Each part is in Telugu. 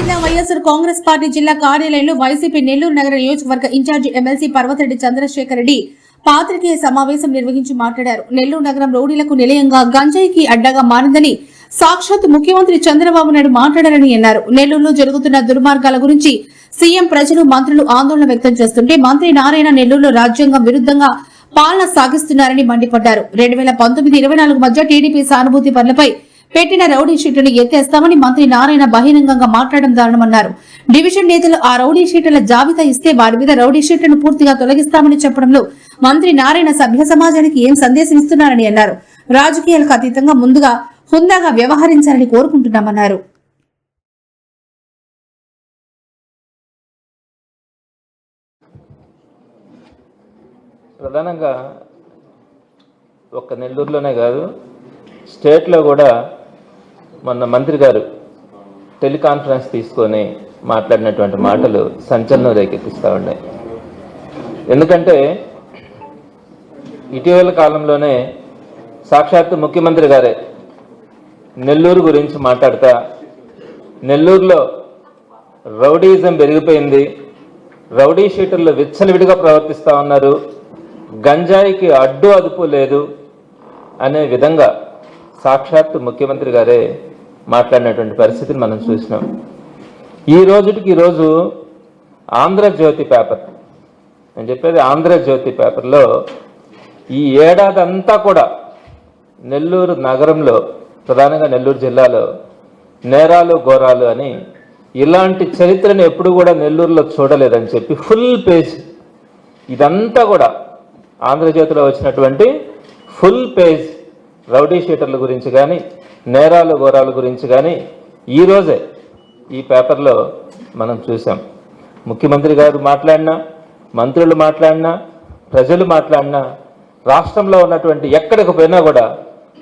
జిల్లా వైఎస్ఆర్ కాంగ్రెస్ పార్టీ జిల్లా కార్యాలయంలో వైసీపీ నెల్లూరు నగర నియోజకవర్గ ఇన్ఛార్జి ఎమ్మెల్సీ పర్వతరెడ్డి చంద్రశేఖర్ రెడ్డి పాత్రికేయ సమావేశం నిర్వహించి మాట్లాడారు. నెల్లూరు నగరం రౌడీలకు నిలయంగా గంజాయికి అడ్డగా మారిందని సాక్షాత్ ముఖ్యమంత్రి చంద్రబాబు నాయుడు మాట్లాడారని అన్నారు. నెల్లూరులో జరుగుతున్న దుర్మార్గాల గురించి సీఎం, ప్రజలు, మంత్రులు ఆందోళన వ్యక్తం చేస్తుంటే మంత్రి నారాయణ నెల్లూరులో రాజ్యాంగం విరుద్ధంగా పాలన సాగిస్తున్నారని మండిపడ్డారు. 2019-24 మధ్య టీడీపీ సానుభూతి పనులపై పెట్టిన రౌడీ షీట్లను ఎత్తేస్తామని మంత్రి నారాయణ బహిరంగంగా మాట్లాడడం దారుణమన్నారు. డివిజన్ నేతలు ఆ రౌడీ షీట్ల జాబితా ఇస్తే వారి మీద రౌడీ షీట్లను పూర్తిగా తొలగిస్తామని చెప్పడంలో మంత్రి నారాయణ సభ్య సమాజానికి ఏం సందేశం ఇస్తున్నారని అన్నారు. రాజకీయాలకు అతీతంగా ముందుగా హుందాగా వ్యవహరించాలని కోరుకుంటున్నామన్నారు. ప్రధానంగా ఒక్క నెల్లూరులోనే కాదు, స్టేట్లో కూడా మొన్న మంత్రి గారు టెలికాన్ఫరెన్స్ తీసుకొని మాట్లాడినటువంటి మాటలు సంచలనం రేకెత్తిస్తూ ఉన్నాయి. ఎందుకంటే ఇటీవల కాలంలోనే సాక్షాత్తు ముఖ్యమంత్రి గారే నెల్లూరు గురించి మాట్లాడతా, నెల్లూరులో రౌడీజం పెరిగిపోయింది, రౌడీ షీటర్లు విచ్చలవిడిగా ప్రవర్తిస్తూ ఉన్నారు, గంజాయికి అడ్డు అదుపు లేదు అనే విధంగా సాక్షాత్తు ముఖ్యమంత్రి గారే మాట్లాడినటువంటి పరిస్థితిని మనం చూసినాం. ఈ రోజు ఆంధ్రజ్యోతి పేపర్, నేను చెప్పేది ఆంధ్రజ్యోతి పేపర్లో ఈ ఏడాది అంతా కూడా నెల్లూరు నగరంలో, ప్రధానంగా నెల్లూరు జిల్లాలో నేరాలు ఘోరాలు అని ఇలాంటి చరిత్రను ఎప్పుడు కూడా నెల్లూరులో చూడలేదని చెప్పి ఫుల్ పేజ్, ఇదంతా కూడా ఆంధ్రజ్యోతిలో వచ్చినటువంటి ఫుల్ పేజ్ రౌడీ షీటర్ల గురించి కానీ నేరాలు ఘోరాల గురించి కానీ ఈరోజే ఈ పేపర్లో మనం చూసాం. ముఖ్యమంత్రి గారు మాట్లాడినా, మంత్రులు మాట్లాడినా, ప్రజలు మాట్లాడినా, రాష్ట్రంలో ఉన్నటువంటి ఎక్కడికి పోయినా కూడా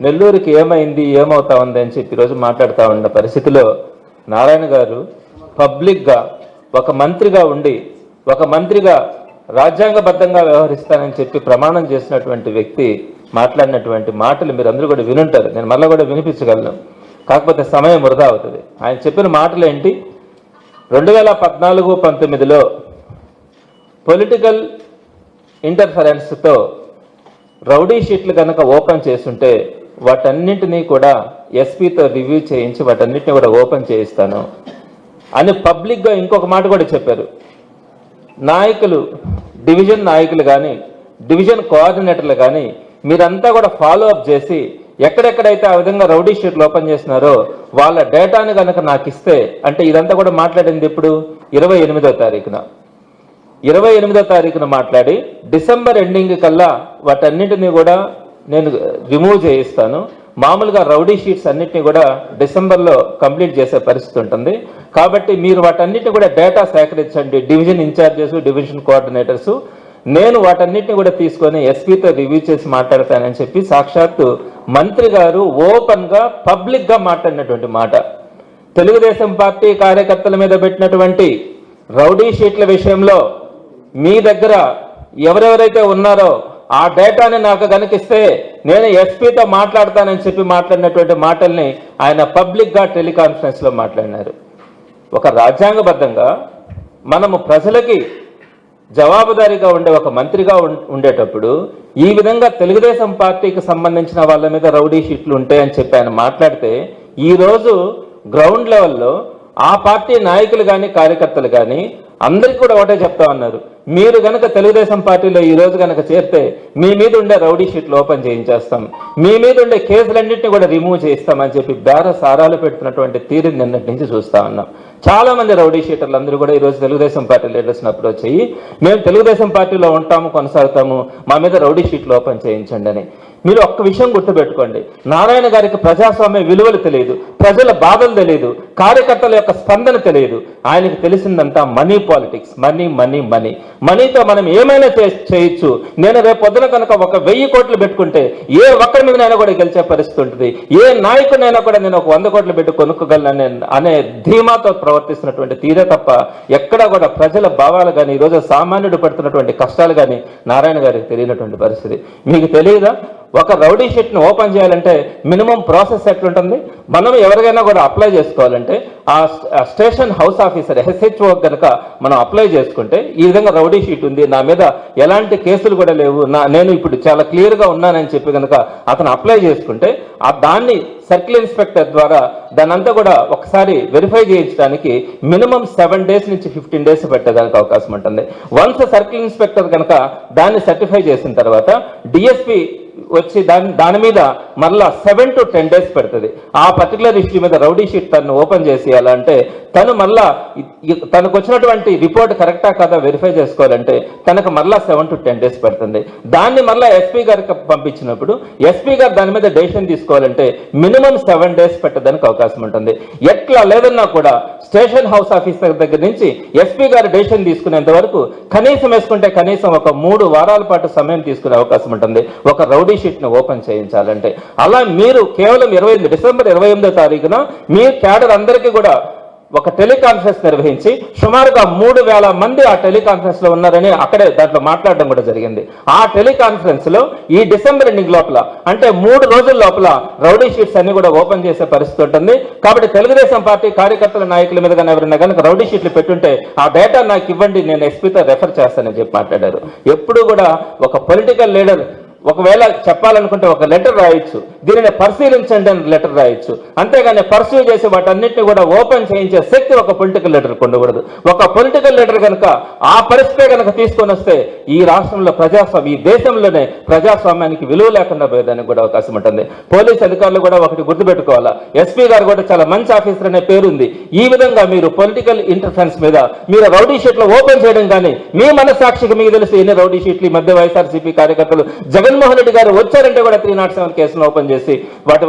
నెల్లూరుకి ఏమైంది, ఏమవుతా ఉంది అని చెప్పి ఈరోజు మాట్లాడుతూ ఉన్న పరిస్థితిలో నారాయణ గారు పబ్లిక్గా ఒక మంత్రిగా ఉండి, ఒక మంత్రిగా రాజ్యాంగబద్ధంగా వ్యవహరిస్తానని చెప్పి ప్రమాణం చేసినటువంటి వ్యక్తి మాట్లాడినటువంటి మాటలు మీరు అందరూ కూడా వినుంటారు. నేను మళ్ళీ కూడా వినిపించగలను, కాకపోతే సమయం వృధా అవుతుంది. ఆయన చెప్పిన మాటలు ఏంటి? 2014-19లో పొలిటికల్ ఇంటర్ఫరెన్స్తో రౌడీ షీట్లు కనుక ఓపెన్ చేస్తుంటే వాటన్నింటినీ కూడా ఎస్పీతో రివ్యూ చేయించి వాటన్నింటినీ కూడా ఓపెన్ చేయిస్తాను అని పబ్లిక్గా ఇంకొక మాట కూడా చెప్పారు. నాయకులు, డివిజన్ నాయకులు కానీ, డివిజన్ కోఆర్డినేటర్లు కానీ మీరంతా కూడా ఫాలో అప్ చేసి ఎక్కడెక్కడైతే ఆ విధంగా రౌడీ షీట్లు ఓపెన్ చేస్తున్నారో వాళ్ళ డేటాను కనుక నాకు ఇస్తే, అంటే ఇదంతా కూడా మాట్లాడింది ఇప్పుడు 28వ తారీఖున, 28వ తారీఖున మాట్లాడి డిసెంబర్ ఎండింగ్ కల్లా వాటన్నింటినీ కూడా నేను రిమూవ్ చేయిస్తాను. మామూలుగా రౌడీ షీట్స్ అన్నింటినీ కూడా డిసెంబర్లో కంప్లీట్ చేసే పరిస్థితి ఉంటుంది. కాబట్టి మీరు వాటన్నిటిని కూడా డేటా సేకరించండి, డివిజన్ ఇన్ఛార్జెస్, డివిజన్ కోఆర్డినేటర్స్, నేను వాటన్నిటిని కూడా తీసుకొని ఎస్పీతో రివ్యూ చేసి మాట్లాడతానని చెప్పి సాక్షాత్తు మంత్రి గారు ఓపెన్గా పబ్లిక్గా మాట్లాడినటువంటి మాట. తెలుగుదేశం పార్టీ కార్యకర్తల మీద పెట్టినటువంటి రౌడీ షీట్ల విషయంలో మీ దగ్గర ఎవరెవరైతే ఉన్నారో ఆ డేటాని నాకు కనిపిస్తే నేను ఎస్పీతో మాట్లాడతానని చెప్పి మాట్లాడినటువంటి మాటల్ని ఆయన పబ్లిక్గా టెలికాన్ఫరెన్స్లో మాట్లాడినారు. ఒక రాజ్యాంగబద్ధంగా మనము ప్రజలకి జవాబుదారీగా ఉండే ఒక మంత్రిగా ఉండేటప్పుడు ఈ విధంగా తెలుగుదేశం పార్టీకి సంబంధించిన వాళ్ళ మీద రౌడీ షీట్లు ఉంటాయని చెప్పి ఆయన మాట్లాడితే ఈరోజు గ్రౌండ్ లెవెల్లో ఆ పార్టీ నాయకులు కానీ, కార్యకర్తలు కానీ అందరికీ కూడా ఒకటే చెప్తా ఉన్నారు, మీరు గనక తెలుగుదేశం పార్టీలో ఈ రోజు గనక చేరితే మీ మీద ఉండే రౌడీ షీట్లు ఓపెన్ చేయించేస్తాం, మీ మీద ఉండే కేసులన్నింటినీ కూడా రిమూవ్ చేయిస్తామని చెప్పి సారాలు పెడుతున్నటువంటి తీరుని నిన్నటి నుంచి చూస్తా ఉన్నాం. చాలా మంది రౌడీ షీటర్లు అందరూ కూడా ఈరోజు తెలుగుదేశం పార్టీ లీడర్స్ని అప్రోచ్ అయ్యి మేము తెలుగుదేశం పార్టీలో ఉంటాము, కొనసాగుతాము, మా మీద రౌడీ షీట్లు ఓపెన్ చేయించండి అని. మీరు ఒక్క విషయం గుర్తుపెట్టుకోండి, నారాయణ గారికి ప్రజాస్వామ్య విలువలు తెలియదు, ప్రజల బాధలు తెలియదు, కార్యకర్తల యొక్క స్పందన తెలియదు. ఆయనకు తెలిసిందంతా money politics, money money money. మనీతో మనం ఏమైనా చేయొచ్చు. నేను రేపు పొద్దున కనుక 1000 కోట్లు పెట్టుకుంటే ఏ ఒక్కరి మీదనైనా కూడా గెలిచే పరిస్థితి ఉంటుంది, ఏ నాయకునైనా కూడా నేను 100 కోట్లు పెట్టి కొనుక్కోగలను అనే ధీమాతో ప్రవర్తిస్తున్నటువంటి తీరే తప్ప ఎక్కడా కూడా ప్రజల భావాలు కానీ, ఈరోజు సామాన్యుడు పడుతున్నటువంటి కష్టాలు కానీ నారాయణ గారికి తెలియనటువంటి పరిస్థితి. మీకు తెలియదా? ఒక రౌడీ షీట్ను ఓపెన్ చేయాలంటే మినిమం ప్రాసెస్ ఎట్లుంటుంది? మనం ఎవరికైనా కూడా అప్లై చేసుకోవాలంటే ఆ స్టేషన్ హౌస్ ఆఫీసర్ SHO కనుక మనం అప్లై చేసుకుంటే ఈ విధంగా రౌడీ షీట్ ఉంది, నా మీద ఎలాంటి కేసులు కూడా లేవు, నేను ఇప్పుడు చాలా క్లియర్గా ఉన్నానని చెప్పి కనుక అతను అప్లై చేసుకుంటే దాన్ని సర్కిల్ ఇన్స్పెక్టర్ ద్వారా దాన్ని అంతా కూడా ఒకసారి వెరిఫై చేయించడానికి మినిమం 7 days నుంచి 15 days పెట్టడానికి అవకాశం ఉంటుంది. వన్స్ సర్కిల్ ఇన్స్పెక్టర్ కనుక దాన్ని సర్టిఫై చేసిన తర్వాత DSP వచ్చి దాని మీద మళ్ళా 7 to 10 days పెడుతుంది. ఆ పర్టికులర్ ఇష్యూ మీద రౌడీ షీట్ తను ఓపెన్ చేసేయాలంటే తను మళ్ళా తనకు వచ్చినటువంటి రిపోర్ట్ కరెక్టా కదా వెరిఫై చేసుకోవాలంటే తనకు మళ్ళా 7 to 10 days పెడుతుంది. దాన్ని మళ్ళా SP గారికి పంపించినప్పుడు SP గారు దాని మీద డెసిషన్ తీసుకోవాలంటే మినిమం 7 days పెట్టడానికి అవకాశం ఉంటుంది. ఎట్లా లేదన్నా కూడా స్టేషన్ హౌస్ ఆఫీసర్ దగ్గర నుంచి SP గారు డెసిషన్ తీసుకునేంత వరకు కనీసం వేసుకుంటే కనీసం ఒక 3 వారాల పాటు సమయం తీసుకునే అవకాశం ఉంటుంది ఒక రౌడీ షీట్ను ఓపెన్ చేయించాలంటే. అలా మీరు కేవలం డిసెంబర్ 28వ తారీఖున మీ క్యాడర్ అందరికీ కూడా ఒక టెలికాన్ఫరెన్స్ నిర్వహించి సుమారుగా 3,000 మంది ఆ టెలికాన్ఫరెన్స్ లో ఉన్నారని అక్కడే దాంట్లో మాట్లాడడం కూడా జరిగింది. ఆ టెలికాన్ఫరెన్స్ లో ఈ డిసెంబర్ ఎండింగ్ లోపల అంటే 3 రోజుల లోపల రౌడీ షీట్స్ అన్ని కూడా ఓపెన్ చేసే పరిస్థితి ఉంటుంది. కాబట్టి తెలుగుదేశం పార్టీ కార్యకర్తల నాయకుల మీద కానీ ఎవరైనా కనుక రౌడీ షీట్లు పెట్టుంటే ఆ డేటా నాకు ఇవ్వండి, నేను SPతో రెఫర్ చేస్తానని చెప్పి మాట్లాడారు. ఎప్పుడు కూడా ఒక పొలిటికల్ లీడర్ ఒకవేళ చెప్పాలనుకుంటే ఒక లెటర్ రాయొచ్చు, దీనిని పరిశీలించండి అని లెటర్ రాయొచ్చు, అంతేగాని పర్సూ చేసి వాటన్నిటిని కూడా ఓపెన్ చేయించే శక్తి ఒక పొలిటికల్ లీడర్ ఉండకూడదు. ఒక పొలిటికల్ లీడర్ కనుక ఆ పరిస్థితే కనుక తీసుకొని వస్తే ఈ రాష్ట్రంలో ఈ దేశంలోనే ప్రజాస్వామ్యానికి విలువ లేకుండా పోయేదానికి కూడా అవకాశం ఉంటుంది. పోలీస్ అధికారులు కూడా ఒకటి గుర్తుపెట్టుకోవాలా, SP గారు కూడా చాలా మంచి ఆఫీసర్ అనే పేరుంది. ఈ విధంగా మీరు పొలిటికల్ ఇంటర్ఫరెన్స్ మీద మీరు రౌడీ షీట్లు ఓపెన్ చేయడం కానీ మీ మనస్సాక్షికి మీకు తెలిసి ఎన్ని రౌడీ షీట్లు ఈ మధ్య వైఎస్ఆర్సీపీ కార్యకర్తలు జగన్మోహన్ రెడ్డి గారు వచ్చారంటే కూడా 307 కేసులు ఓపెన్ చేసి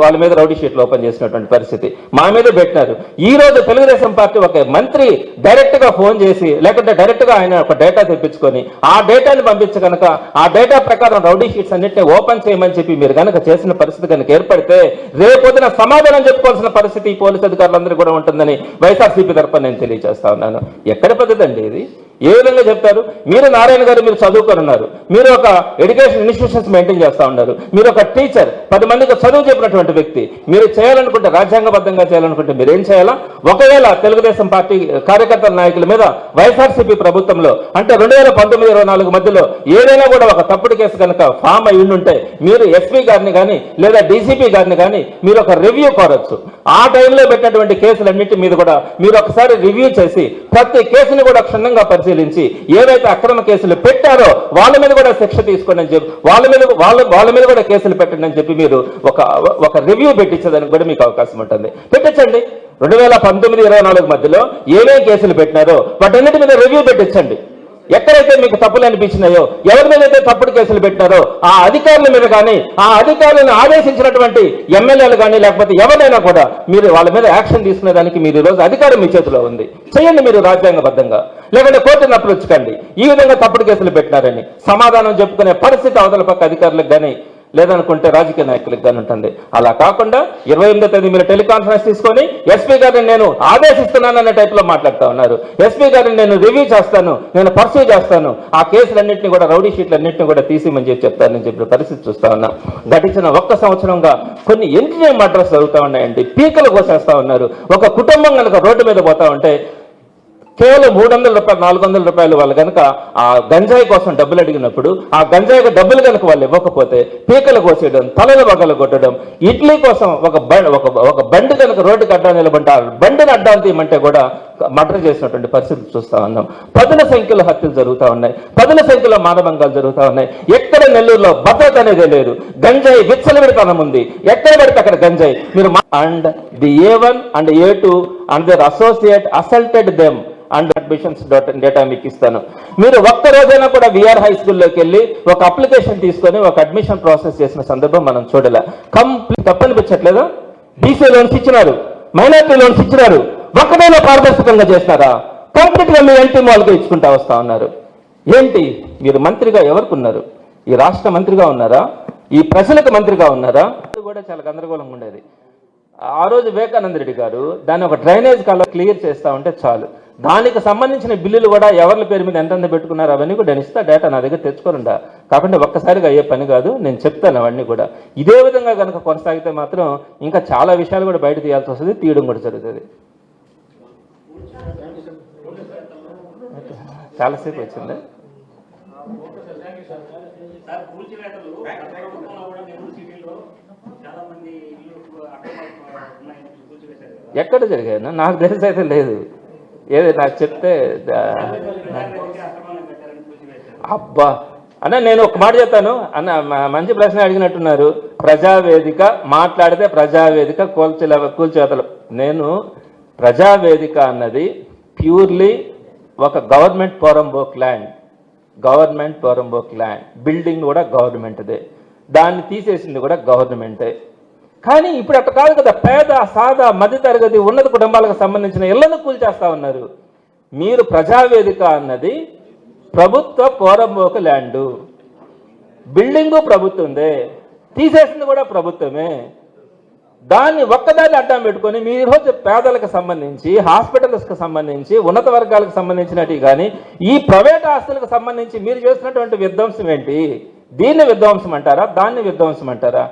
వాళ్ళ మీద రౌడీ షీట్లు ఓపెన్ చేసినటువంటి పరిస్థితి మా మీద పెట్టినారు. ఈ రోజు తెలుగుదేశం పార్టీ ఒక మంత్రి డైరెక్ట్ గా ఫోన్ చేసి లేకుంటే డైరెక్ట్ గా ఆయన ఒక డేటా తెప్పించుకొని ఆ డేటాని పంపించ కనుక ఆ డేటా ప్రకారం రౌడీ షీట్స్ అన్నింటినీ ఓపెన్ చేయమని చెప్పి మీరు కనుక చేసిన పరిస్థితి కనుక ఏర్పడితే రేపొద్దున సమాధానం చెప్పుకోవాల్సిన పరిస్థితి ఈ పోలీసు అధికారులందరూ కూడా ఉంటుందని వైఎస్ఆర్సీపీ తరఫున నేను తెలియజేస్తా ఉన్నాను. ఎక్కడ పద్ధతి అండి ఇది? ఏ విధంగా చెప్తారు? మీరు నారాయణ గారు మీరు చదువుకొని ఉన్నారు, మీరు ఒక ఎడ్యుకేషన్ ఇన్స్టిట్యూషన్స్ మెయింటైన్ చేస్తూ ఉన్నారు, మీరు ఒక టీచర్ 10 మందికి చదువు చెప్పినటువంటి వ్యక్తి, మీరు చేయాలనుకుంటే రాజ్యాంగబద్ధంగా చేయాలనుకుంటే మీరు ఏం చేయాలా? ఒకవేళ తెలుగుదేశం పార్టీ కార్యకర్తల నాయకుల మీద వైఎస్ఆర్సీపీ ప్రభుత్వంలో అంటే 2019-24 మధ్యలో ఏదైనా కూడా ఒక తప్పుడు కేసు కనుక ఫామ్ అయి ఉంటే మీరు SP గారిని కానీ లేదా DCP గారిని కానీ మీరు ఒక రివ్యూ కోరొచ్చు. ఆ టైంలో పెట్టినటువంటి కేసులన్నింటి మీద కూడా మీరు ఒకసారి రివ్యూ చేసి ప్రతి కేసుని కూడా క్షుణ్ణంగా పరిశీలించి ఏవైతే అక్రమ కేసులు పెట్టారో వాళ్ళ మీద కూడా శిక్ష తీసుకోండి అని చెప్పి వాళ్ళ మీద కూడా కేసులు పెట్టండి అని చెప్పి మీరు ఒక రివ్యూ పెట్టించడానికి కూడా మీకు అవకాశం ఉంటుంది. పెట్టించండి. 2019-24 మధ్యలో ఏమేం కేసులు పెట్టినారో వాటన్నిటి మీద రివ్యూ పెట్టించండి. ఎక్కడైతే మీకు తప్పులు అనిపించినాయో ఎవరి మీద అయితే తప్పుడు కేసులు పెట్టినారో ఆ అధికారుల మీద కానీ ఆ అధికారులను ఆదేశించినటువంటి ఎమ్మెల్యేలు కానీ లేకపోతే ఎవరైనా కూడా మీరు వాళ్ళ మీద యాక్షన్ తీసుకునేదానికి మీరు ఈరోజు అధికారం మీ చేతిలో ఉంది. చేయండి మీరు రాజ్యాంగబద్ధంగా, లేకుంటే కోర్టును అప్రోచ్ కండి. ఈ విధంగా తప్పుడు కేసులు పెట్టినారని సమాధానం చెప్పుకునే పరిస్థితి అవతల పక్క అధికారులకు కానీ లేదనుకుంటే రాజకీయ నాయకులకు కానీ ఉంటుంది. అలా కాకుండా 28వ తేదీ మీరు టెలికాన్ఫరెన్స్ తీసుకొని SP గారిని నేను ఆదేశిస్తున్నాను అనే టైప్లో మాట్లాడుతూ ఉన్నారు. SP గారిని నేను రివ్యూ చేస్తాను, నేను పర్సూ చేస్తాను, ఆ కేసులన్నింటినీ కూడా రౌడీ షీట్లన్నింటినీ కూడా తీసేయమని చెప్తానని చెప్పిన పరిస్థితి చూస్తా ఉన్నాం. గడిచిన 1 సంవత్సరంగా కొన్ని ఎంట్రీ మర్డర్స్ జరుగుతూ ఉన్నాయండి. పీకలు కోసేస్తా ఉన్నారు. ఒక కుటుంబం కనుక రోడ్డు మీద పోతా ఉంటే కేవలం 300 రూపాయలు 400 రూపాయలు వాళ్ళు కనుక ఆ గంజాయి కోసం డబ్బులు అడిగినప్పుడు ఆ గంజాయికి డబ్బులు కనుక వాళ్ళు ఇవ్వకపోతే పీకలు కోసేయడం, తలలు బగలు కొట్టడం, ఇడ్లీ కోసం ఒక బండి కనుక రోడ్డుకి అడ్డా నిలబడి ఆ బండిని అడ్డా తీయమంటే కూడా మర్డర్ చేసినటువంటి పరిస్థితి చూస్తా ఉన్నాం. 10ల సంఖ్యలో హత్యలు జరుగుతూ ఉన్నాయి, 10ల సంఖ్యలో మానభంగాలు జరుగుతూ ఉన్నాయి. ఎక్కడ నెల్లూరులో భద్రత అనేది లేదు. గంజాయి విచ్చలవిడితనం ఉంది, ఎక్కడ పడితే అక్కడ గంజాయి. మీరు and the A1 and A2 and their associate assaulted them and admissions data మీకు ఇస్తాను. మీరు ఒక్క రోజైనా కూడా VR హై స్కూల్లోకి వెళ్ళి ఒక అప్లికేషన్ తీసుకొని ఒక అడ్మిషన్ ప్రాసెస్ చేసిన సందర్భం మనం చూడలే. కంప్లీట్ తప్పనిపించట్లేదా? BC లోన్స్ ఇచ్చినారు, మైనారిటీ లోన్స్ ఇచ్చినారు, ఒక్కడైనా పారదర్శకంగా చేసినారా? కంప్లీట్ గా మీ NT మాల్కి ఇచ్చుకుంటా వస్తా ఉన్నారు. ఏంటి మీరు మంత్రిగా ఎవరికి ఉన్నారు? ఈ రాష్ట్ర మంత్రిగా ఉన్నారా? ఈ ప్రజలకు మంత్రిగా ఉన్నారా? కూడా చాలా గందరగోళంగా ఉండేది. ఆ రోజు వివేకానంద రెడ్డి గారు దాన్ని ఒక డ్రైనేజ్ కాలం క్లియర్ చేస్తా ఉంటే చాలు, దానికి సంబంధించిన బిల్లులు కూడా ఎవరి పేరు మీద ఎంతెంత పెట్టుకున్నారు అవన్నీ కూడా నేను ఇస్తా డేటా నా దగ్గర తెచ్చుకోరండా. కాకుండా ఒక్కసారిగా అయ్యే పని కాదు, నేను చెప్తాను అవన్నీ కూడా. ఇదే విధంగా కనుక కొనసాగితే మాత్రం ఇంకా చాలా విషయాలు కూడా బయట తీయాల్సి వస్తుంది, తీయడం కూడా జరుగుతుంది. చాలాసేపు వచ్చింది. ఎక్కడ జరిగాయన్నా నాకు తెలిసి అయితే లేదు. ఏది నాకు చెప్తే అబ్బా అన్న నేను ఒక మాట చెప్తాను అన్న. మంచి ప్రశ్న అడిగినట్టున్నారు. ప్రజావేదిక మాట్లాడితే ప్రజావేదిక కూల్చేతలు. నేను ప్రజావేదిక అన్నది ప్యూర్లీ ఒక government poramboke land, government poramboke land. Building కూడా గవర్నమెంట్దే, దాన్ని తీసేసింది కూడా గవర్నమెంటే. కానీ ఇప్పుడు అట్లా కాదు కదా. పేద సాదా మధ్యతరగతి ఉన్నత కుటుంబాలకు సంబంధించిన ఇళ్లను కూల్చేస్తా ఉన్నారు. మీరు ప్రజావేదిక అన్నది ప్రభుత్వ పోరంబోకు ల్యాండు, బిల్డింగు ప్రభుత్వందే, తీసేసింది కూడా ప్రభుత్వమే. దాన్ని ఒక్కదాన్ని అడ్డం పెట్టుకొని మీరు ఈరోజు పేదలకు సంబంధించి, హాస్పిటల్స్కి సంబంధించి, ఉన్నత వర్గాలకు సంబంధించినవి కానీ ఈ ప్రైవేట్ ఆస్తులకు సంబంధించి మీరు చేసినటువంటి విధ్వంసం ఏంటి? దీన్ని విధ్వంసం అంటారా, దాన్ని విధ్వంసం అంటారా?